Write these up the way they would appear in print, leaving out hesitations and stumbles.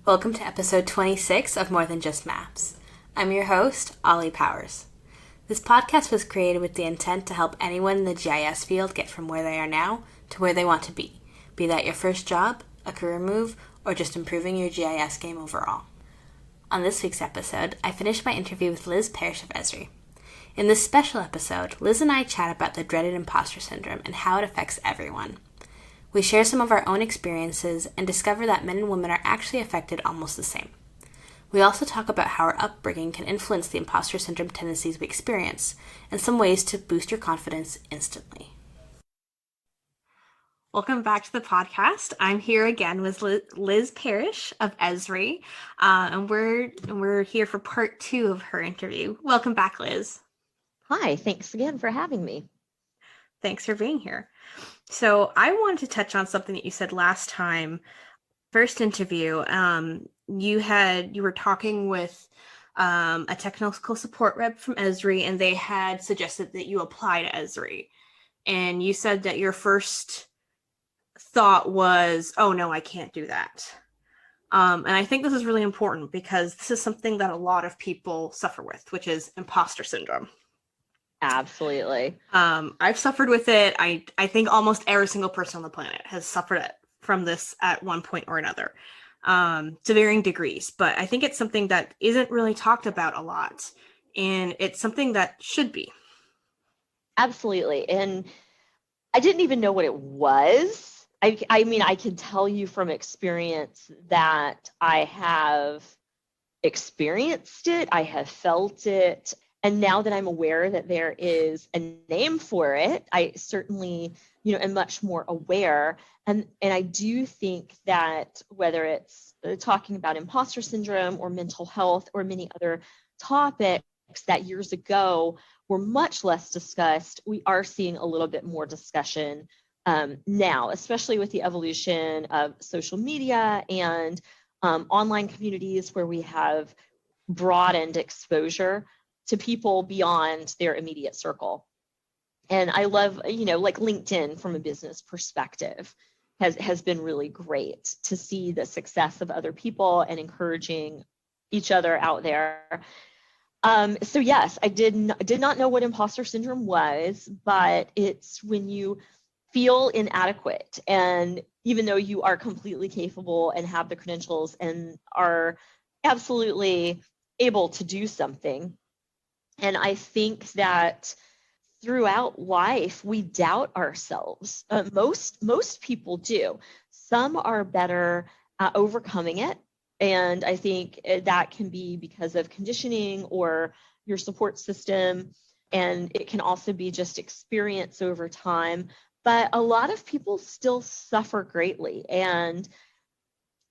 Welcome to episode 26 of More Than Just Maps. I'm your host, Ollie Powers. This podcast was created with the intent to help anyone in the GIS field get from where they are now to where they want to be that your first job, a career move, or just improving your GIS game overall. On this week's episode, I finished my interview with Liz Parrish of Esri. In this special episode, Liz and I chat about the dreaded imposter syndrome and how it affects everyone. We share some of our own experiences and discover that men and women are actually affected almost the same. We also talk about how our upbringing can influence the imposter syndrome tendencies we experience and some ways to boost your confidence instantly. Welcome back to the podcast. I'm here again with Liz Parrish of Esri, and we're here for part 2 of her interview. Welcome back, Liz. Hi, thanks again for having me. Thanks for being here. So I wanted to touch on something that you said last time, first interview. You were talking with a technical support rep from Esri, and they had suggested that you apply to Esri. And you said that your first thought was, oh no, I can't do that. And I think this is really important because this is something that a lot of people suffer with, which is imposter syndrome. Absolutely. I've suffered with it. I think almost every single person on the planet has suffered from this at one point or another, to varying degrees. But I think it's something that isn't really talked about a lot, and it's something that should be. Absolutely. And I didn't even know what it was. I mean, I can tell you from experience that I have experienced it. I have felt it. And now that I'm aware that there is a name for it, I certainly, am much more aware. And I do think that whether it's talking about imposter syndrome or mental health or many other topics that years ago were much less discussed, we are seeing a little bit more discussion now, especially with the evolution of social media and online communities where we have broadened exposure to people beyond their immediate circle. And I love, like LinkedIn from a business perspective has been really great to see the success of other people and encouraging each other out there. So yes, I did not know what imposter syndrome was, but it's when you feel inadequate, and even though you are completely capable and have the credentials and are absolutely able to do something. And I think that throughout life, we doubt ourselves. Most people do. Some are better at overcoming it. And I think that can be because of conditioning or your support system. And it can also be just experience over time. But a lot of people still suffer greatly. And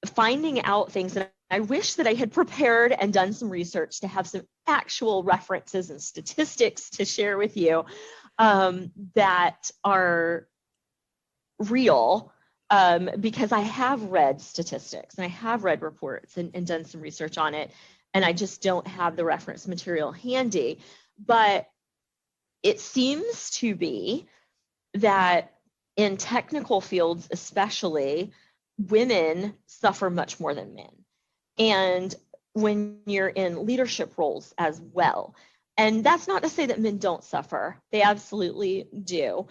finding out things that I wish that I had prepared and done some research to have some actual references and statistics to share with you that are real, because I have read statistics and I have read reports and done some research on it, and I just don't have the reference material handy. But it seems to be that in technical fields especially, women suffer much more than men. And when you're in leadership roles as well. And that's not to say that men don't suffer. They absolutely do.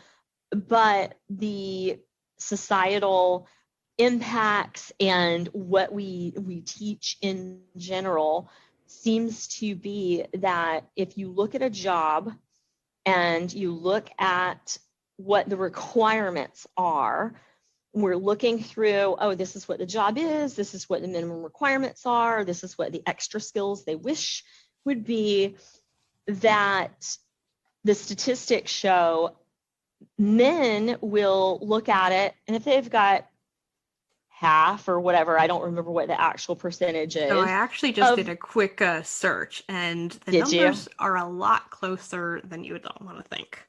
But the societal impacts and what we teach in general seems to be that if you look at a job and you look at what the requirements are, we're looking through, oh, this is what the job is, this is what the minimum requirements are, this is what the extra skills they wish would be, that the statistics show men will look at it, and if they've got half or whatever, I don't remember what the actual percentage is. So I actually just did a quick search, and the numbers are a lot closer than you would want to think.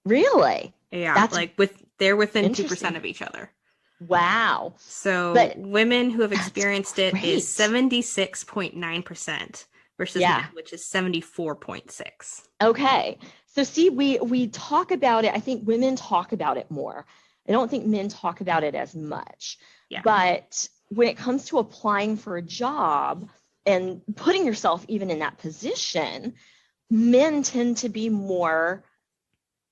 Really? Yeah, they're within 2% of each other. Wow. So women who have experienced it is 76.9% versus men, which is 74.6. Okay. So see, we talk about it. I think women talk about it more. I don't think men talk about it as much. Yeah. But when it comes to applying for a job and putting yourself even in that position, men tend to be more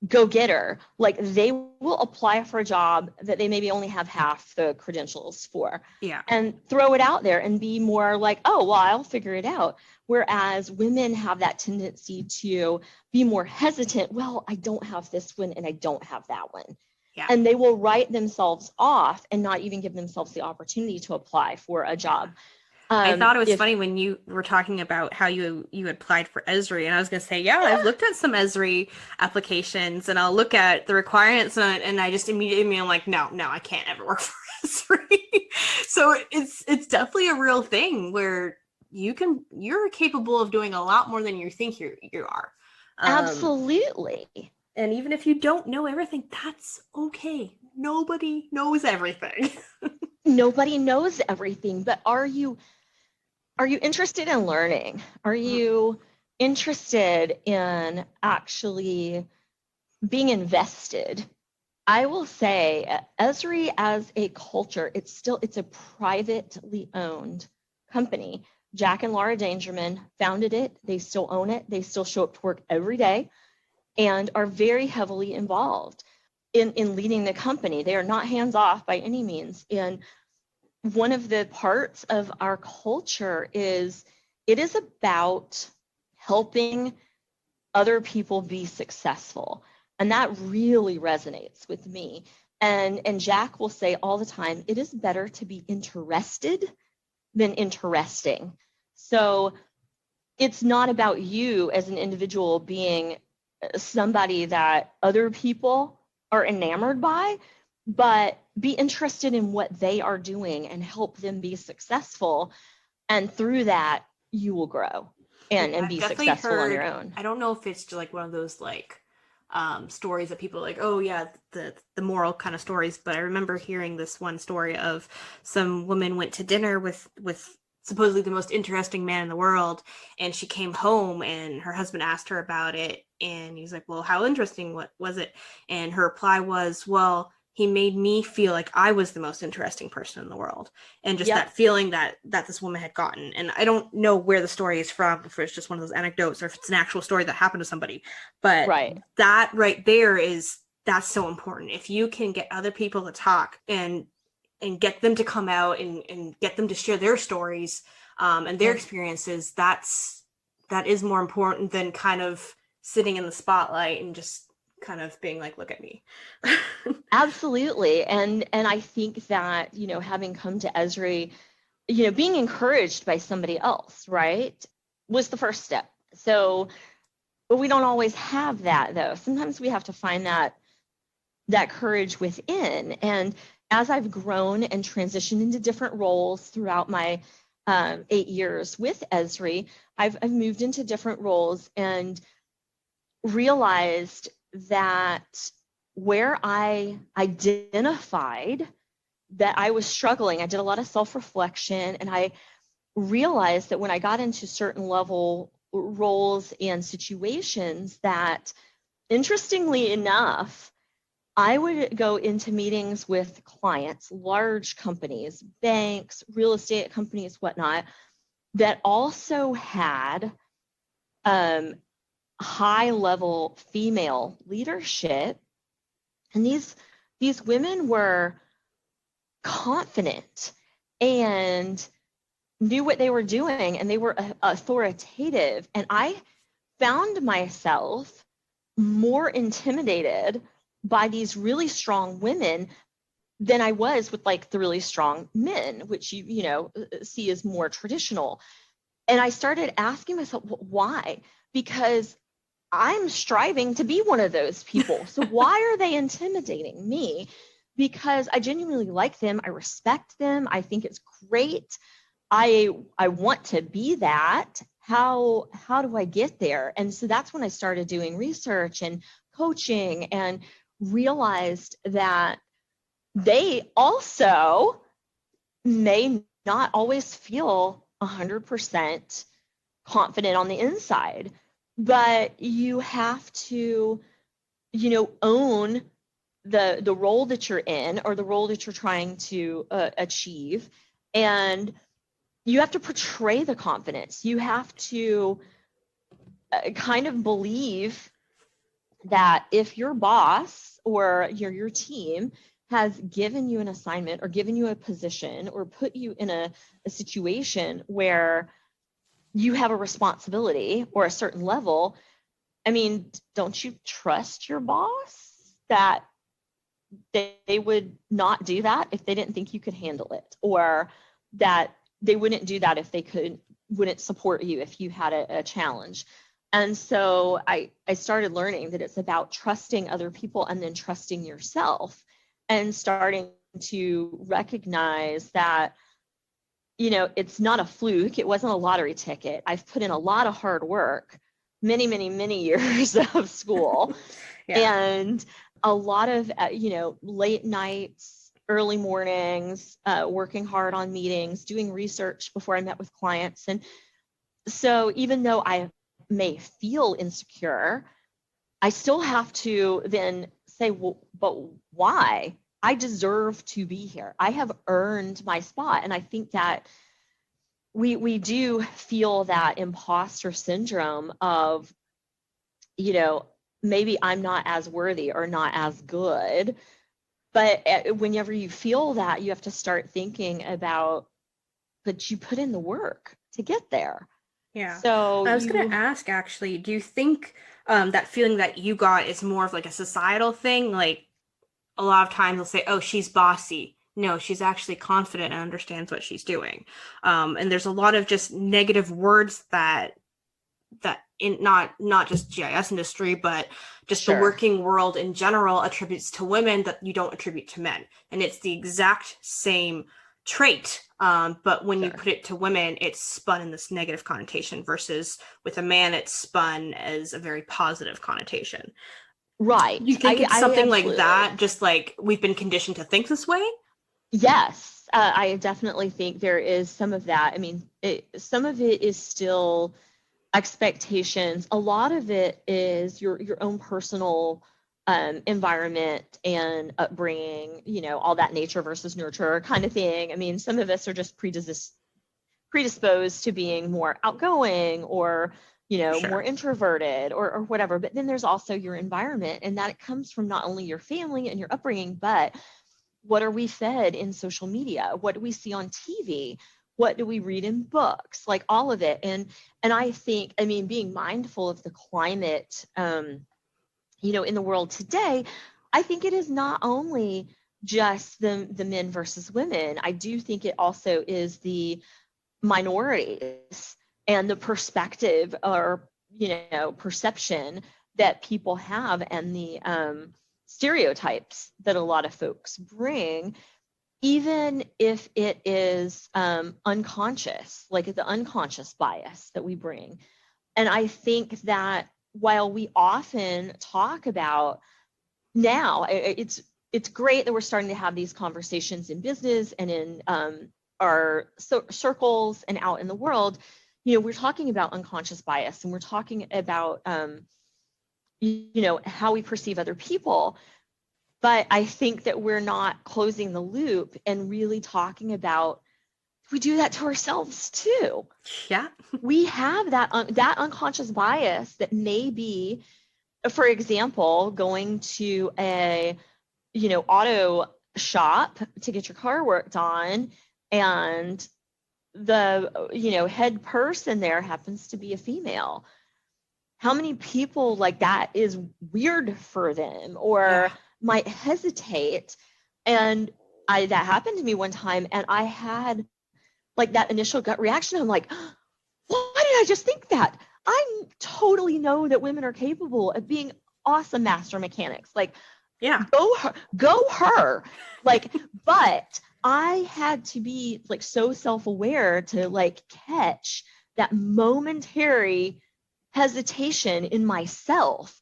go-getter. Like they will apply for a job that they maybe only have half the credentials for, and throw it out there and be more like, oh, well, I'll figure it out. Whereas women have that tendency to be more hesitant. Well, I don't have this one and I don't have that one. And they will write themselves off and not even give themselves the opportunity to apply for a job. I thought it was funny when you were talking about how you applied for Esri, and I was going to say, I've looked at some Esri applications, and I'll look at the requirements, and I just immediately I'm like, no, I can't ever work for Esri. So it's definitely a real thing where you're capable of doing a lot more than you think you are. Absolutely. And even if you don't know everything, that's okay. Nobody knows everything. Nobody knows everything, but are you interested in learning? Are you interested in actually being invested? I will say Esri as a culture, it's a privately owned company. Jack and Laura Dangerman founded it. They still own it. They still show up to work every day and are very heavily involved in leading the company. They are not hands off by any means. And one of the parts of our culture is it is about helping other people be successful. And that really resonates with me. And Jack will say all the time, it is better to be interested than interesting. So it's not about you as an individual being somebody that other people are enamored by, but be interested in what they are doing and help them be successful. And through that, you will grow and be successful on your own. I don't know if it's like one of those like stories that people are like, oh yeah, the moral kind of stories. But I remember hearing this one story of some woman went to dinner with supposedly the most interesting man in the world, and she came home and her husband asked her about it, and he's like, well, how interesting, what was it? And her reply was, well, he made me feel like I was the most interesting person in the world. And just that feeling that this woman had gotten. And I don't know where the story is from, if it's just one of those anecdotes or if it's an actual story that happened to somebody. But that right there that's so important. If you can get other people to talk and get them to come out and get them to share their stories and their experiences, that is more important than kind of sitting in the spotlight and just kind of being like, look at me. Absolutely. And I think that, having come to Esri, being encouraged by somebody else, right, was the first step. So, but we don't always have that though. Sometimes we have to find that courage within. And as I've grown and transitioned into different roles throughout my 8 years with Esri, I've moved into different roles and realized that where I identified that I was struggling, I did a lot of self-reflection, and I realized that when I got into certain level roles and situations that, interestingly enough, I would go into meetings with clients, large companies, banks, real estate companies, whatnot, that also had high-level female leadership. And these women were confident and knew what they were doing, and they were authoritative. And I found myself more intimidated by these really strong women than I was with like the really strong men, which you see as more traditional. And I started asking myself, why? Because I'm striving to be one of those people. So why are they intimidating me? Because I genuinely like them. I respect them. I think it's great. I want to be that. How do I get there? And so that's when I started doing research and coaching and realized that they also may not always feel 100% confident on the inside, but you have to, own the role that you're in or the role that you're trying to achieve, And you have to portray the confidence. You have to kind of believe that if your boss or your team has given you an assignment or given you a position or put you in a situation where you have a responsibility or a certain level, I mean, don't you trust your boss that they would not do that if they didn't think you could handle it, or that they wouldn't do that if they wouldn't support you if you had a challenge? And so I started learning that it's about trusting other people and then trusting yourself, and starting to recognize that, you know, it's not a fluke. It wasn't a lottery ticket. I've put in a lot of hard work, many, many, many years of school, and a lot of, you know, late nights, early mornings, working hard on meetings, doing research before I met with clients. And so even though I may feel insecure, I still have to then say, well, but why? I deserve to be here. I have earned my spot. And I think that we do feel that imposter syndrome of, you know, maybe I'm not as worthy or not as good. But whenever you feel that, you have to start thinking about, but you put in the work to get there. Yeah. So I was going to ask, actually, do you think that feeling that you got is more of like a societal thing? Like, a lot of times they'll say, oh, she's bossy. No, she's actually confident and understands what she's doing. And there's a lot of just negative words that in not just GIS industry, but just the working world in general attributes to women that you don't attribute to men. And it's the exact same trait. But when you put it to women, it's spun in this negative connotation, versus with a man, it's spun as a very positive connotation. Right. You think it's something like that, just like we've been conditioned to think this way? Yes, I definitely think there is some of that. I mean, some of it is still expectations. A lot of it is your own personal environment and upbringing, you know, all that nature versus nurture kind of thing. I mean, some of us are just predisposed to being more outgoing, or, you know, more introverted, or whatever. But then there's also your environment, and that it comes from not only your family and your upbringing, but what are we fed in social media? What do we see on TV? What do we read in books? Like all of it. And I think, I mean, being mindful of the climate, you know, in the world today, I think it is not only just the men versus women. I do think it also is the minorities and the perspective, or, you know, perception that people have, and the stereotypes that a lot of folks bring, even if it is unconscious, like the unconscious bias that we bring. And I think that while we often talk about now, it's great that we're starting to have these conversations in business and in our circles and out in the world. You know, we're talking about unconscious bias, and we're talking about you know, how we perceive other people. But I think that we're not closing the loop and really talking about, we do that to ourselves too. Yeah. We have that unconscious bias that may be, for example, going to a, you know, auto shop to get your car worked on, and the, you know, head person there happens to be a female. How many people like that is weird for them, or might hesitate? And that happened to me one time, and I had like that initial gut reaction. I'm like, why did I just think that? I totally know that women are capable of being awesome master mechanics. Like, go her. Like, but I had to be like so self-aware to like catch that momentary hesitation in myself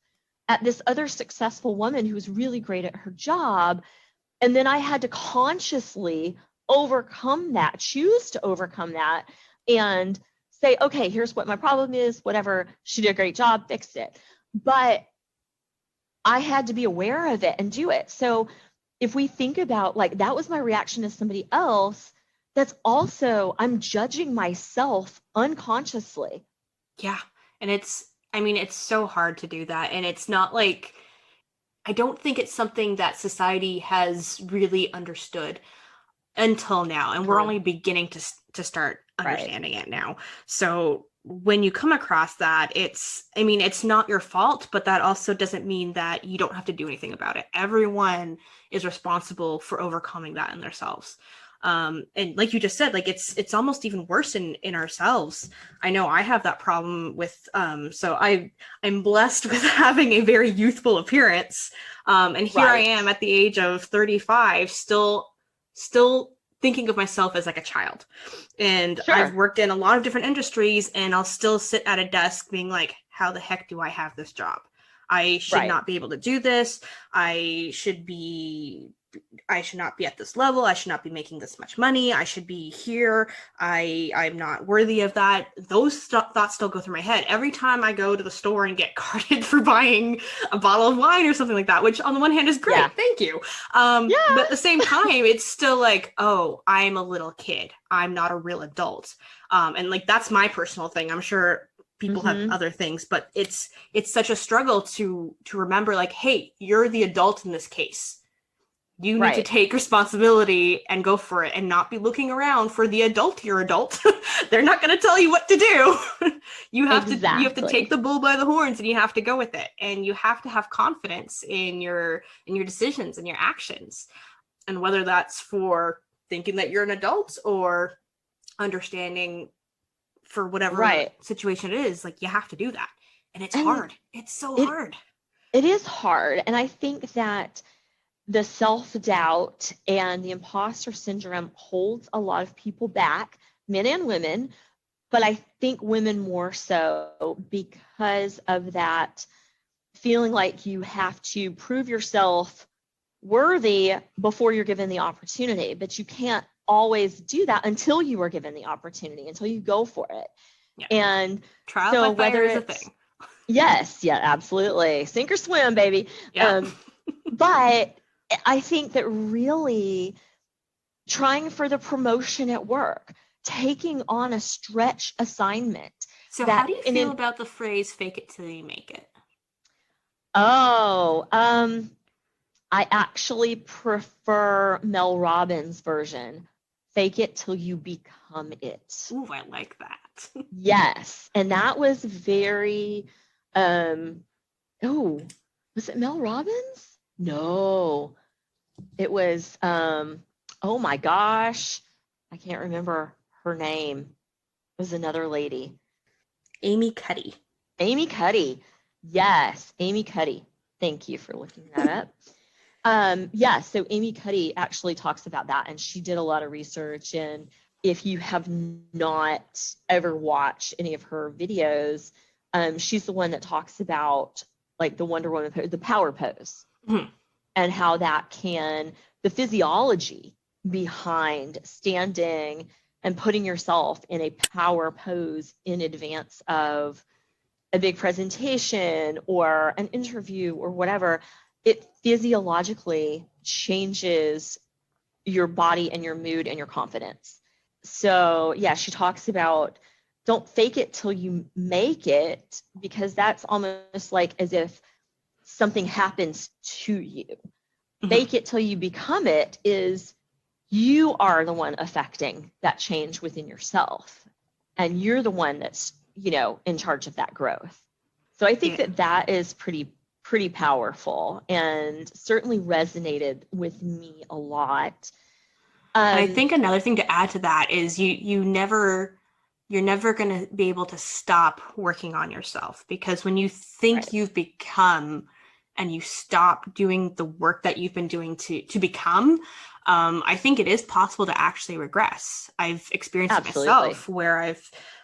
at this other successful woman who was really great at her job. And then I had to consciously overcome that, choose to overcome that, and say, okay, here's what my problem is, whatever, she did a great job, fix it. But I had to be aware of it and do it. So if we think about, like, that was my reaction to somebody else, that's also, I'm judging myself unconsciously. Yeah. And it's so hard to do that. And it's not like, I don't think it's something that society has really understood until now, and we're True. only beginning to start Right. understanding it now. So when you come across that, it's not your fault, but that also doesn't mean that you don't have to do anything about it. Everyone is responsible for overcoming that in themselves. And like you just said, like it's almost even worse in ourselves. I know I have that problem with so I'm blessed with having a very youthful appearance. And here I Right. am at the age of 35, still thinking of myself as like a child. And I've Sure. worked in a lot of different industries, and I'll still sit at a desk being like, how the heck do I have this job? I should Right. not be able to do this. I should not be at this level. I should not be making this much money. I should be here. I'm not worthy of that. Those thoughts still go through my head every time I go to the store and get carded for buying a bottle of wine or something like that, which on the one hand is great. Yeah. Thank you. Yeah. But at the same time, it's still like, oh, I'm a little kid. I'm not a real adult. And like, that's my personal thing. I'm sure people have Mm-hmm. other things, but it's such a struggle to remember, like, hey, you're the adult in this case. You need to Right. take responsibility and go for it, and not be looking around for the adultier adult. They're not going to tell you what to do. You have to take Exactly. the bull by the horns, and you have to go with it. And you have to have confidence in your decisions and your actions. And whether that's for thinking that you're an adult or understanding for whatever Right. situation it is, like, you have to do that. And it's And hard. It's so it hard. it is hard. And I think that the self-doubt and the imposter syndrome holds a lot of people back, men and women, but I think women more so because of that feeling like you have to prove yourself worthy before you're given the opportunity, but you can't always do that until you are given the opportunity, until you go for it. Yeah. And Trial so by fire whether is a it's, thing. yes, yeah, absolutely. Sink or swim, baby. Yeah. But I think that really trying for the promotion at work, taking on a stretch assignment So how that do you in feel an about the phrase "fake it till you make it"? oh, I actually prefer Mel Robbins' version. Fake it till you become it. Ooh, I like that. Yes. And that was very um oh, was it Mel Robbins? No. It was oh my gosh. I can't remember her name. It was another lady. Amy Cuddy. Amy Cuddy. Yes, Amy Cuddy. Thank you for looking that up. Yeah, so Amy Cuddy actually talks about that, and she did a lot of research. And if you have not ever watched any of her videos, she's the one that talks about like the Wonder Woman pose, the power pose, Mhm. and how that can, the physiology behind standing and putting yourself in a power pose in advance of a big presentation or an interview or whatever, it physiologically changes your body and your mood and your confidence. So, yeah, she talks about don't fake it till you make it, because that's almost like as if something happens to you. Mhm. Fake it till you become it is you are the one affecting that change within yourself. And you're the one that's, in charge of that growth. So I think Yeah. that is pretty powerful and certainly resonated with me a lot. And I think another thing to add to that is you're never going to be able to stop working on yourself, because when you think Right. you've become and you stop doing the work that you've been doing to become, I think it is possible to actually regress. I've experienced it Absolutely. myself, where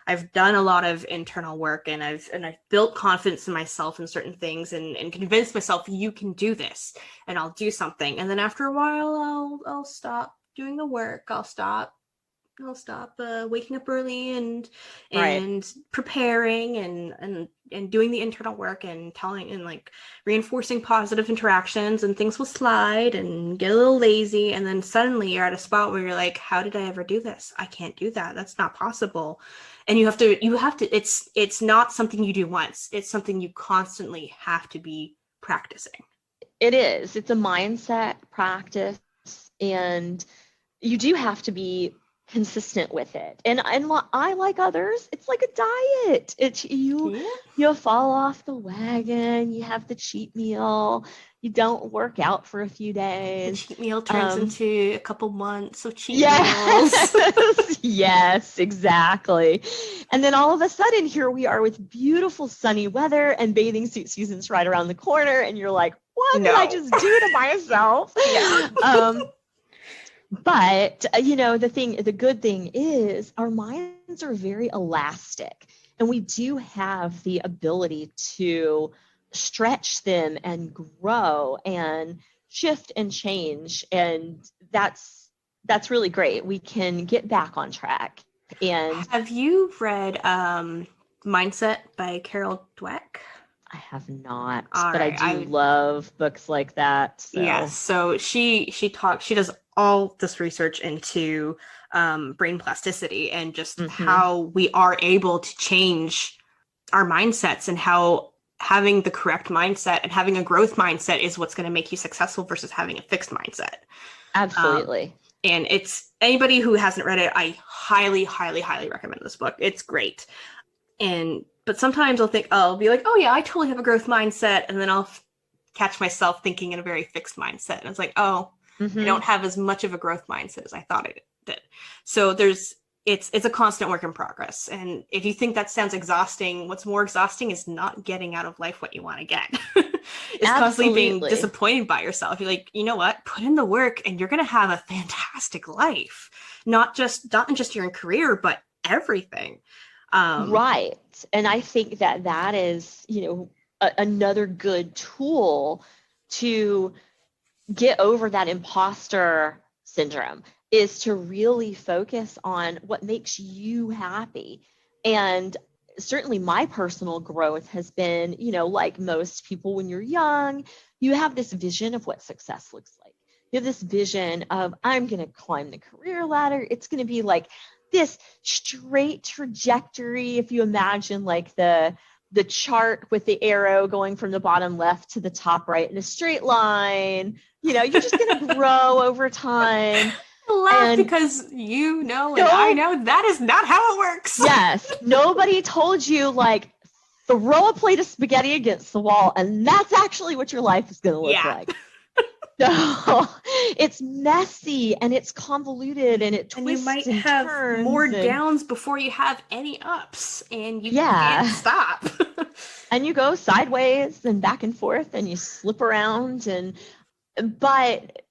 I've done a lot of internal work, and I've built confidence in myself in certain things, and convinced myself, you can do this, and I'll do something. And then after a while, I'll stop doing the work. I'll stop I'll stop waking up early and Right. preparing and doing the internal work and telling and like reinforcing positive interactions, and things will slide and get a little lazy, and then suddenly you're at a spot where you're like, how did I ever do this? I can't do that. That's not possible. And you have to it's not something you do once. It's something you constantly have to be practicing. It is. It's a mindset practice, and you do have to be consistent with it. And I, like others, it's like a diet. It's you fall off the wagon, you have the cheat meal, you don't work out for a few The days. cheat meal turns into a couple months of cheat Yes, meals. yes, exactly. And then all of a sudden, here we are with beautiful sunny weather and bathing suit season's right around the corner, and you're like, what did I just do to myself? Yeah. But the good thing is our minds are very elastic, and we do have the ability to stretch them and grow and shift and change, and that's really great. We can get back on track. And have you read Mindset by Carol Dweck? I have not, All but I right, do love books like that. So. Yes, so she does all this research into brain plasticity and just how we are able to change our mindsets, and how having the correct mindset and having a growth mindset is what's going to make you successful versus having a fixed mindset. Absolutely. And it's, anybody who hasn't read it, I highly, highly, highly recommend this book. It's great. But sometimes I'll be like, oh yeah, I totally have a growth mindset. And then I'll catch myself thinking in a very fixed mindset. And it's like, oh, I don't have as much of a growth mindset as I thought I did. So it's a constant work in progress. And if you think that sounds exhausting, what's more exhausting is not getting out of life what you want to get. It's constantly being disappointed by yourself. You're like, you know what? Put in the work and you're going to have a fantastic life. Not just your career, but everything. Right. And I think that is, another good tool to get over that imposter syndrome, is to really focus on what makes you happy. And certainly my personal growth has been, like most people, when you're young, you have this vision of what success looks like. You have this vision of, I'm going to climb the career ladder. It's going to be like this straight trajectory. If you imagine like the chart with the arrow going from the bottom left to the top right in a straight line, you're just going to grow over time. Laugh because and I know that is not how it works. Yes. Nobody told you like throw a plate of spaghetti against the wall and that's actually what your life is going to look like. So it's messy and it's convoluted and it twists and you might have more downs before you have any ups, and you can't stop. And you go sideways and back and forth and you slip around, but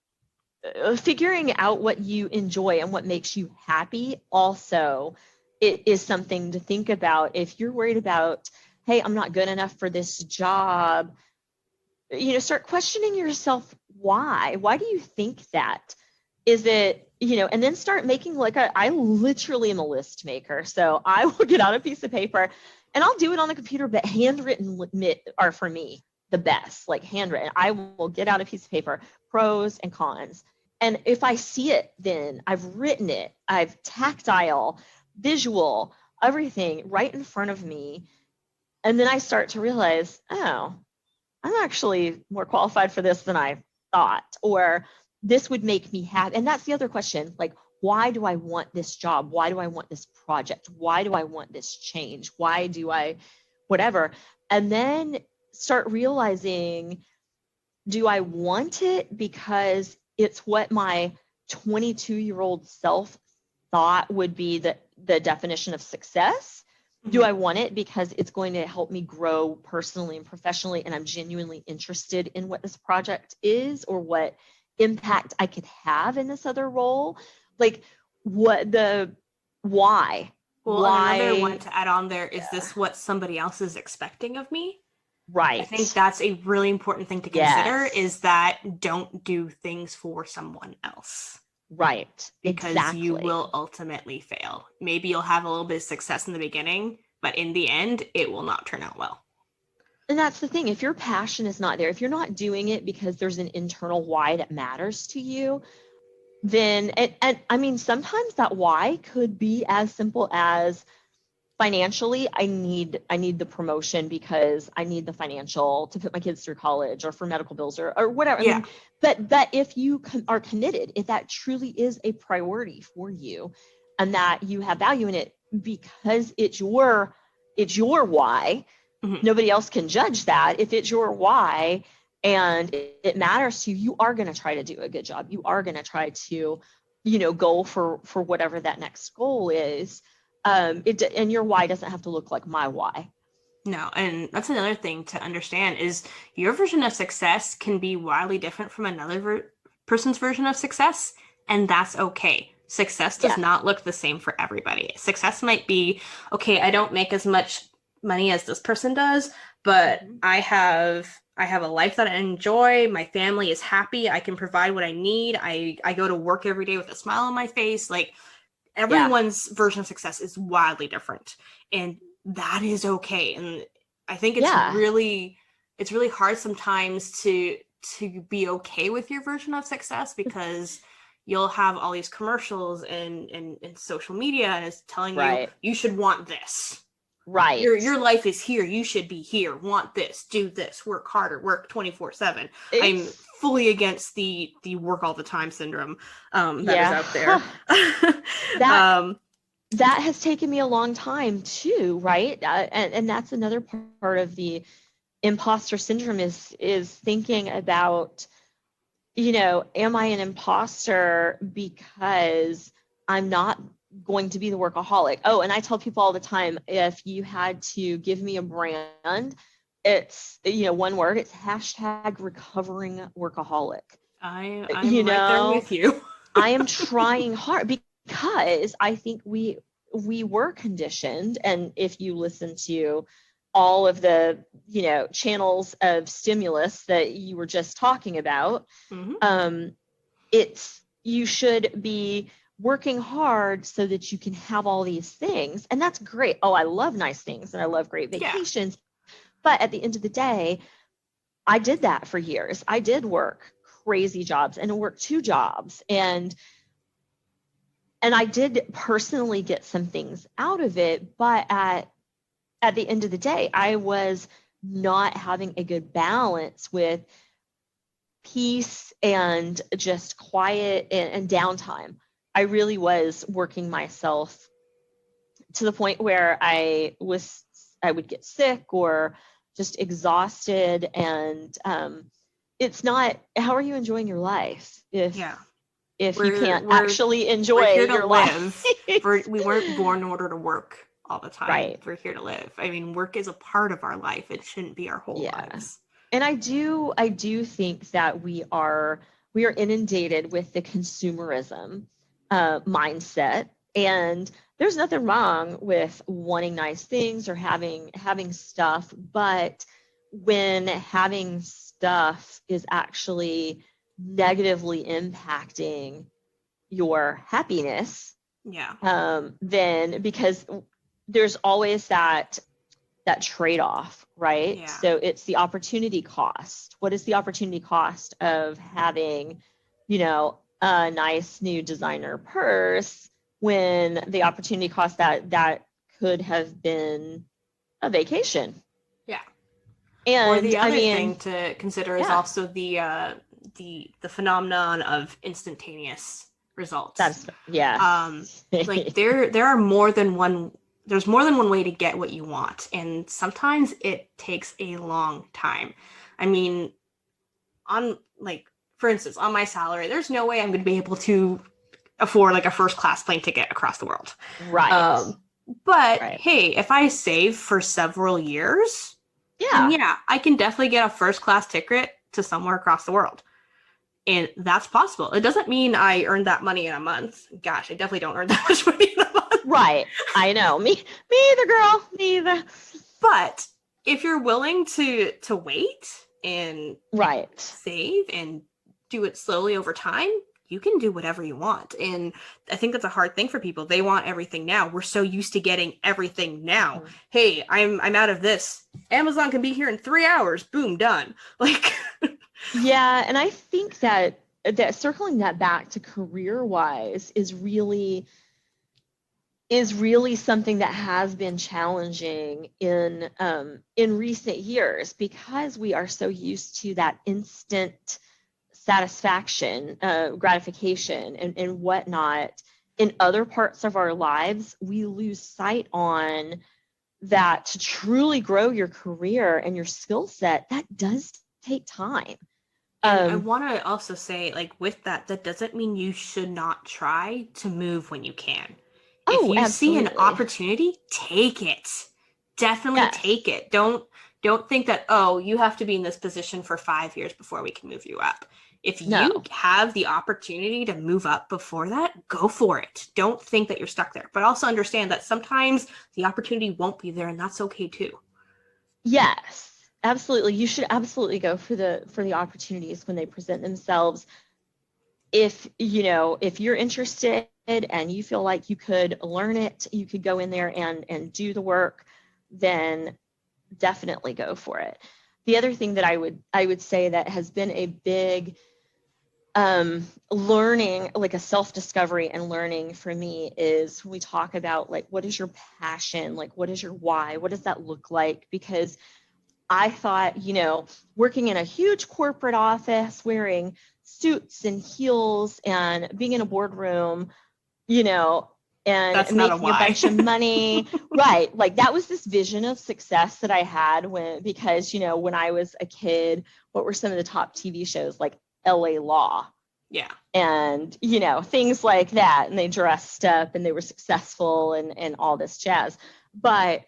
figuring out what you enjoy and what makes you happy also, it is something to think about. If you're worried about, hey, I'm not good enough for this job, start questioning yourself. Why do you think that? Is it, and then start making I literally am a list maker. So I will get out a piece of paper and I'll do it on the computer, but handwritten are for me the best, like handwritten. I will get out a piece of paper, pros and cons. And if I see it, then I've written it, I've tactile, visual, everything right in front of me. And then I start to realize, oh, I'm actually more qualified for this than I thought, or this would make me happy. And that's the other question, like, why do I want this job? Why do I want this project? Why do I want this change? Why do I, whatever? And then start realizing, do I want it because it's what my 22-year-old self thought would be the definition of success? Mm-hmm. Do I want it because it's going to help me grow personally and professionally, and I'm genuinely interested in what this project is or what impact I could have in this other role? Like, why? Well, another one to add on there is, this what somebody else is expecting of me? Right. I think that's a really important thing to consider, is that don't do things for someone else. Right. because Exactly. you will ultimately fail. Maybe you'll have a little bit of success in the beginning, but in the end, it will not turn out well. And that's the thing. If your passion is not there, if you're not doing it because there's an internal why that matters to you, then, and I mean, sometimes that why could be as simple as financially, I need the promotion because I need the financial to put my kids through college or for medical bills or whatever. Yeah. I mean, but if you are committed, if that truly is a priority for you and that you have value in it because it's your why, nobody else can judge that. If it's your why and it matters to you, you are going to try to do a good job. You are going to try to, go for whatever that next goal is. And your why doesn't have to look like my why. No, and that's another thing to understand is your version of success can be wildly different from another person's version of success, and that's okay. Success does not look the same for everybody. Success might be, okay, I don't make as much money as this person does, but I have a life that I enjoy. My family is happy. I can provide what I need. I go to work every day with a smile on my face. Like, everyone's version of success is wildly different, and that is okay. And I think it's really hard sometimes to be okay with your version of success, because you'll have all these commercials and social media, and it's telling you should want this. Right. Your life is here. You should be here. Want this. Do this. Work harder. Work 24/7. I'm fully against the work all the time syndrome that is out there. That has taken me a long time too, right? And that's another part of the imposter syndrome is thinking about, am I an imposter because I'm not going to be the workaholic? Oh, and I tell people all the time, if you had to give me a brand, it's, one word, it's #recovering workaholic. I'm right there with you. I am trying hard because I think we were conditioned, and if you listen to all of the, channels of stimulus that you were just talking about, it's, you should be working hard so that you can have all these things. And that's great. Oh, I love nice things and I love great vacations. Yeah. But at the end of the day, I did that for years. I did work crazy jobs and work 2 jobs. And I did personally get some things out of it. But at the end of the day, I was not having a good balance with peace and just quiet and downtime. I really was working myself to the point where I would get sick or just exhausted. And it's not, how are you enjoying your life if you can't actually enjoy your life? We weren't born in order to work all the time. Right. We're here to live. I mean, work is a part of our life. It shouldn't be our whole lives. And I do think that we are inundated with the consumerism mindset, and there's nothing wrong with wanting nice things or having stuff, but when having stuff is actually negatively impacting your happiness, then, because there's always that trade-off, right? Yeah. So it's the opportunity cost. What is the opportunity cost of having, a nice new designer purse when the opportunity cost that could have been a vacation? Yeah. And or the other thing to consider is also the phenomenon of instantaneous results. That's like there are more than one. There's more than one way to get what you want, and sometimes it takes a long time. I mean, for instance, on my salary, there's no way I'm going to be able to afford like a first class plane ticket across the world. Right. But hey, if I save for several years, I can definitely get a first class ticket to somewhere across the world. And that's possible. It doesn't mean I earned that money in a month. Gosh, I definitely don't earn that much money in a month. Right. I know. Me either, girl. Me either. But if you're willing to wait and save and do it slowly over time, you can do whatever you want. And I think that's a hard thing for people. They want everything now. We're so used to getting everything now. Mhm. Hey, I'm out of this. Amazon can be here in 3 hours. Boom, done. Like Yeah, and I think that circling that back to career wise is really something that has been challenging in recent years, because we are so used to that instant satisfaction, gratification, and whatnot. In other parts of our lives, we lose sight on that to truly grow your career and your skill set, that does take time. And I want to also say, like, with that, that doesn't mean you should not try to move when you can. If Oh, you see an absolutely. opportunity, take it. Definitely Yes. take it. Don't think that, oh, you have to be in this position for 5 years before we can move you up. If you No. have the opportunity to move up before that, go for it. Don't think that you're stuck there. But also understand that sometimes the opportunity won't be there, and that's okay too. Yes. Absolutely. You should absolutely go for the opportunities when they present themselves. If you're interested and you feel like you could learn it, you could go in there and do the work, then definitely go for it. The other thing that I would say that has been a big learning, like a self-discovery and learning for me, is when we talk about, like, what is your passion? Like, what is your why? What does that look like? Because I thought, working in a huge corporate office, wearing suits and heels and being in a boardroom, and That's not a making a why. bunch of money, right? Like, that was this vision of success that I had because, when I was a kid, what were some of the top TV shows? Like LA Law. Yeah. And, things like that. And they dressed up and they were successful and all this jazz. But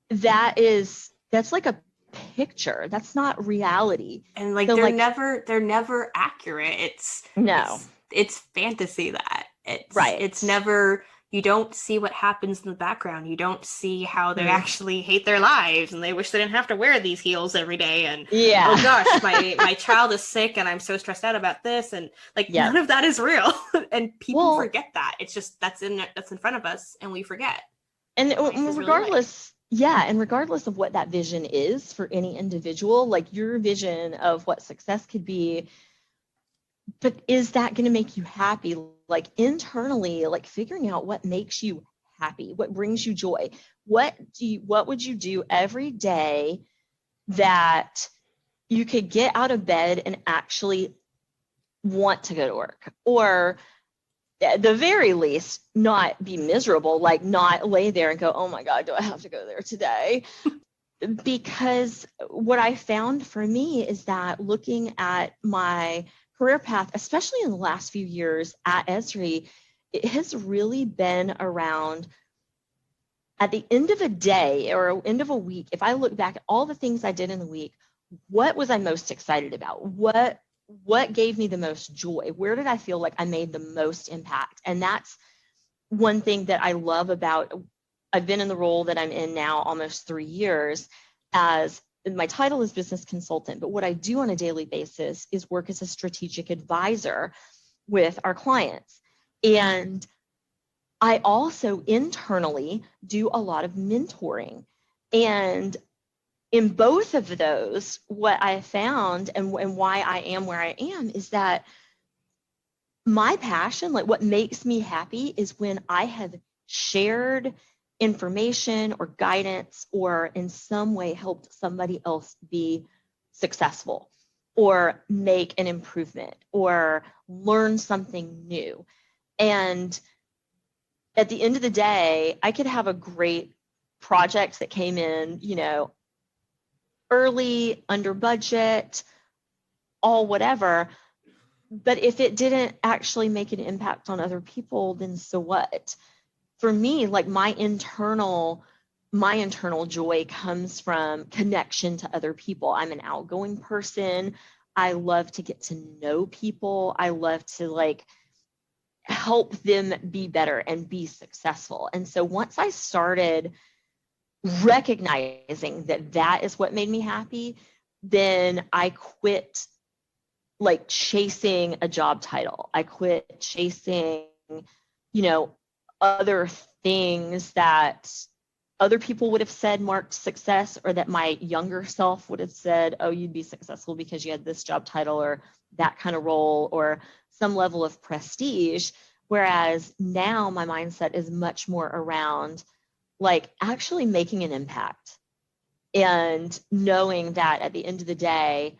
that's like a picture. That's not reality. And like So, like, they're never accurate. no, It's fantasy. That it's right. never, you don't see what happens in the background. You don't see how they Hmm. actually hate their lives and they wish they didn't have to wear these heels every day, and oh Yeah. gosh, my child is sick and I'm so stressed out about this, and like none Yep. of that is real. And people Well, forget that. It's just that's in front of us and we forget. and Life is really life. regardless of what that vision is for any individual, like your vision of what success could be, but is that going to make you happy? Like, internally, like, figuring out what makes you happy, what brings you joy. What would you do every day that you could get out of bed and actually want to go to work? Or at the very least, not be miserable, like not lay there and go, oh my God, do I have to go there today? Because what I found for me is that looking at my career path, especially in the last few years at Esri, it has really been around, at the end of a day or end of a week, if I look back at all the things I did in the week, what was I most excited about? What gave me the most joy? Where did I feel like I made the most impact? And that's one thing that I love about, I've been in the role that I'm in now almost 3 years, as my title is business consultant, but what I do on a daily basis is work as a strategic advisor with our clients. And I also internally do a lot of mentoring. And in both of those, what I found and why I am where I am is that my passion, like what makes me happy, is when I have shared information or guidance or in some way helped somebody else be successful or make an improvement or learn something new. And at the end of the day, I could have a great project that came in, early, under budget, all whatever. But if it didn't actually make an impact on other people, then so what? For me, like my internal joy comes from connection to other people. I'm an outgoing person. I love to get to know people. I love to like help them be better and be successful. And so once I started recognizing that that is what made me happy, then I quit like chasing a job title. I quit chasing, other things that other people would have said marked success, or that my younger self would have said, oh, you'd be successful because you had this job title or that kind of role or some level of prestige. Whereas now my mindset is much more around like actually making an impact and knowing that at the end of the day,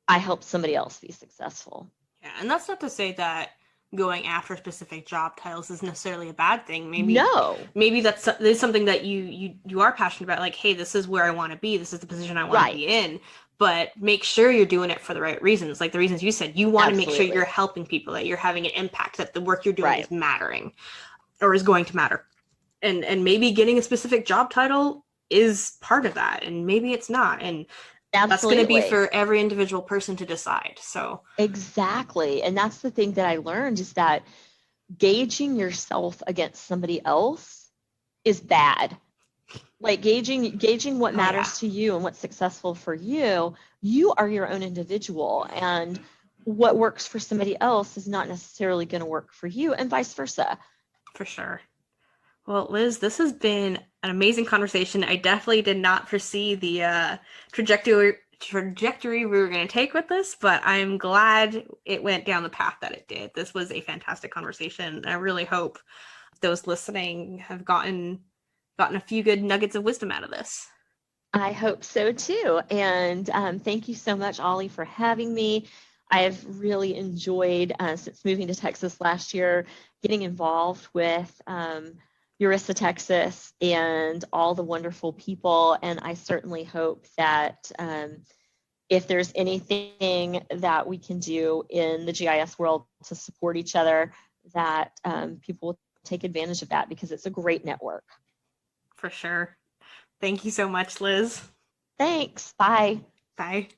I helped somebody else be successful. Yeah, and that's not to say that going after specific job titles is necessarily a bad thing. Maybe that's something that you are passionate about. Like, hey, this is where I want to be. This is the position I want to be in. But make sure you're doing it for the right reasons. Like the reasons you said, you want to make sure you're helping people, that you're having an impact, that the work you're doing is mattering or is going to matter. And maybe getting a specific job title is part of that, and maybe it's not. And that's going to be for every individual person to decide. So exactly. And that's the thing that I learned, is that gauging yourself against somebody else is bad. Like gauging what matters to you and what's successful for you. You are your own individual, and what works for somebody else is not necessarily going to work for you, and vice versa. For sure. Well, Liz, this has been an amazing conversation. I definitely did not foresee the trajectory we were going to take with this, but I'm glad it went down the path that it did. This was a fantastic conversation. I really hope those listening have gotten a few good nuggets of wisdom out of this. I hope so too. And thank you so much, Ollie, for having me. I've really enjoyed, since moving to Texas last year, getting involved with Eurissa, Texas, and all the wonderful people. And I certainly hope that if there's anything that we can do in the GIS world to support each other, that people will take advantage of that, because it's a great network. For sure. Thank you so much, Liz. Thanks. Bye. Bye.